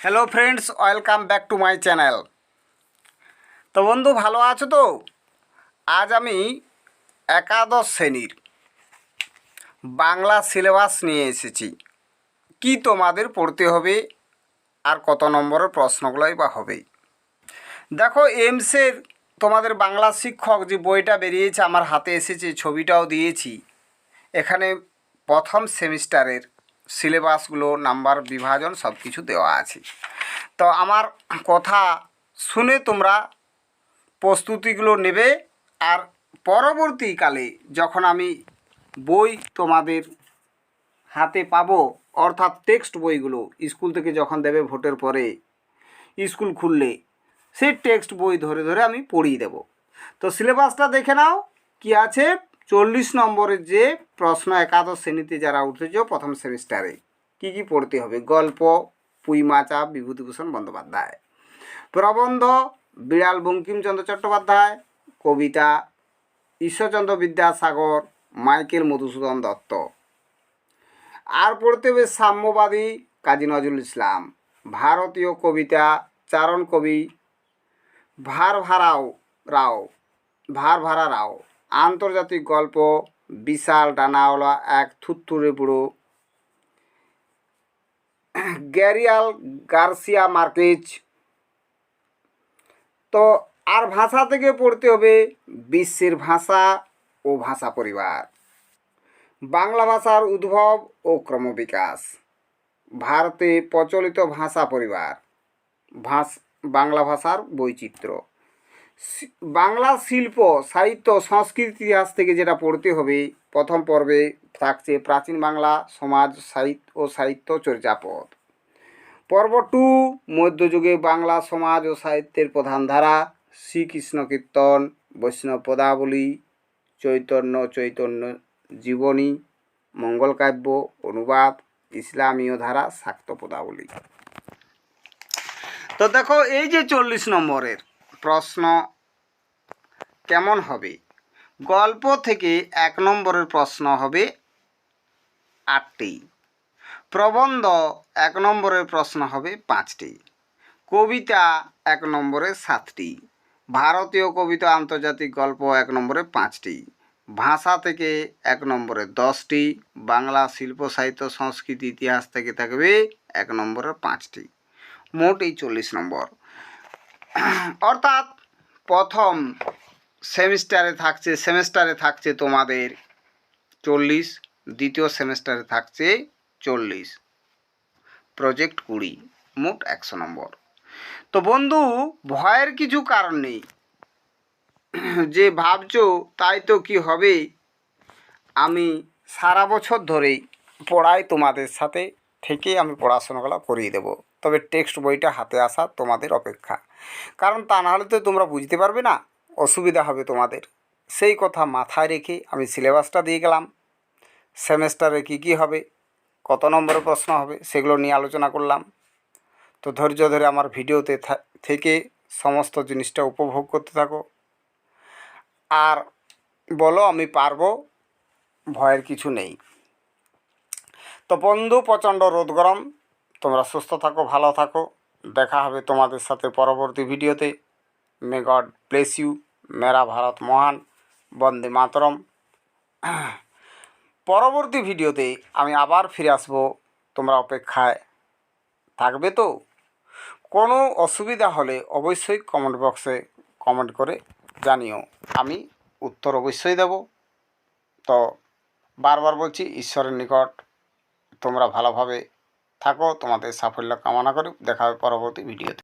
Hello friends, welcome back to my channel. তো বন্ধু, ভালো আছো তো? আজ আমি একাদশ শ্রেণীর বাংলা সিলেবাস নিয়ে এসেছি। কি তোমাদের পড়তে হবে আর কত নম্বরের প্রশ্নগুলোই বা হবে। দেখো, এমসের তোমাদের বাংলা শিক্ষক যে বইটা বেরিয়েছে আমার হাতে এসেছে, ছবিটাও দিয়েছি। এখানে প্রথম সেমিস্টারের সিলেবাসগুলো, নাম্বার বিভাজন সব কিছু দেওয়া আছে। তো আমার কথা শুনে তোমরা প্রস্তুতিগুলো নেবে। আর পরবর্তীকালে যখন আমি বই তোমাদের হাতে পাবো, অর্থাৎ টেক্সট বইগুলো স্কুল থেকে যখন দেবে ভোটের পরে, স্কুল খুললে সেই টেক্সট বই ধরে ধরে আমি পড়িয়ে দেব। তো সিলেবাসটা দেখে নাও কি আছে। 40 নম্বরের যে প্রশ্ন একাদশ শ্রেণীতে যারা উঠেছ প্রথম সেমিস্টারে, কি কি পড়তে হবে। গল্প পুইমাচা বিভূতিভূষণ বন্দ্যোপাধ্যায়, প্রবন্ধ বিড়াল বঙ্কিমচন্দ্র চট্টোপাধ্যায়, কবিতা ঈশ্বরচন্দ্র বিদ্যাসাগর, মাইকেল মধুসূদন দত্ত। আর পড়তে হবে সাম্যবাদী কাজী নজরুল ইসলাম, ভারতীয় কবিতা চারণ কবি ভারভারা রাও, আন্তর্জাতিক গল্প বিশাল ডানাওয়ালা এক থুত্তুরে বুড়ো, গ্যারিয়াল গার্সিয়া মার্কেজ। তো আর ভাষা থেকে পড়তে হবে বিশ্বের ভাষা ও ভাষা পরিবার, বাংলা ভাষার উদ্ভব ও ক্রমবিকাশ, ভারতে প্রচলিত ভাষা পরিবার, বাংলা ভাষার বৈচিত্র্য, বাংলা শিল্প সাহিত্য সংস্কৃতি ইতিহাস থেকে যেটা পড়তে হবে। প্রথম পর্বে থাকছে প্রাচীন বাংলা সমাজ সাহিত্য ও সাহিত্য চর্যাপদ। পর্ব 2 মধ্যযুগে বাংলা সমাজ ও সাহিত্যের প্রধান ধারা, শ্রীকৃষ্ণ কীর্তন, বৈষ্ণব পদাবলী, চৈতন্য জীবনী, মঙ্গলকাব্য অনুবাদ, ইসলামীয় ধারা, শাক্ত পদাবলী। তো দেখো, এই যে 40 নম্বরের প্রশ্ন কেমন হবে। গল্প থেকে 1 নম্বরের প্রশ্ন হবে 8টি, প্রবন্ধ 1 নম্বরের প্রশ্ন হবে 5টি, কবিতা 1 নম্বরে 7টি, ভারতীয় কবিতা আন্তর্জাতিক গল্প 1 নম্বরে 5টি, ভাষা থেকে 1 নম্বরে 10টি, বাংলা শিল্প সাহিত্য সংস্কৃতি ইতিহাস থেকে থাকবে 1 নম্বরে 5টি। মোট এই 40 নম্বর। অর্থাৎ প্রথম সেমিস্টারে থাকছে তোমাদের 40, দ্বিতীয় সেমিস্টারে থাকছে 40, প্রজেক্ট 20, মোট 100 নম্বর। তো বন্ধু, ভয়ের কিছু কারণ নেই। যে ভাবছো তাই তো কি হবে, আমি সারা বছর ধরেই পড়াই, তোমাদের সাথে থেকে আমি পড়াশোনাগুলো করিয়ে দেবো। তবে টেক্সট বইটা হাতে আসা তোমাদের অপেক্ষা, কারণ তা নাহলে তো তোমরা বুঝতে পারবে না, অসুবিধা হবে তোমাদের। সেই কথা মাথায় রেখে আমি সিলেবাসটা দিয়ে গেলাম। সেমেস্টারে কী কী হবে, কত নম্বরের প্রশ্ন হবে, সেগুলো নিয়ে আলোচনা করলাম। তো ধৈর্য ধরে আমার ভিডিওতে থেকে সমস্ত জিনিসটা উপভোগ করতে থাকো। আর বলো আমি পারবো, ভয়ের কিছু নেই। তো বন্ধু, প্রচণ্ড রোদ গরম, তোমরা সুস্থ থাকো, ভালো থাকো। দেখা হবে তোমাদের সাথে পরবর্তী ভিডিওতে। May God bless you. মেরা ভারত মহান। বন্দে মাতরম। পরবর্তী ভিডিওতে আমি আবার ফিরে আসবো, তোমরা অপেক্ষায় থাকবে তো? কোনো অসুবিধা হলে অবশ্যই কমেন্ট বক্সে কমেন্ট করে জানিও, আমি উত্তর অবশ্যই দেব। তো বারবার বলছি, ঈশ্বরের নিকট তোমরা ভালোভাবে থাকো, তোমাদের সাফল্য কামনা করি। দেখা হবে পরবর্তী ভিডিওতে।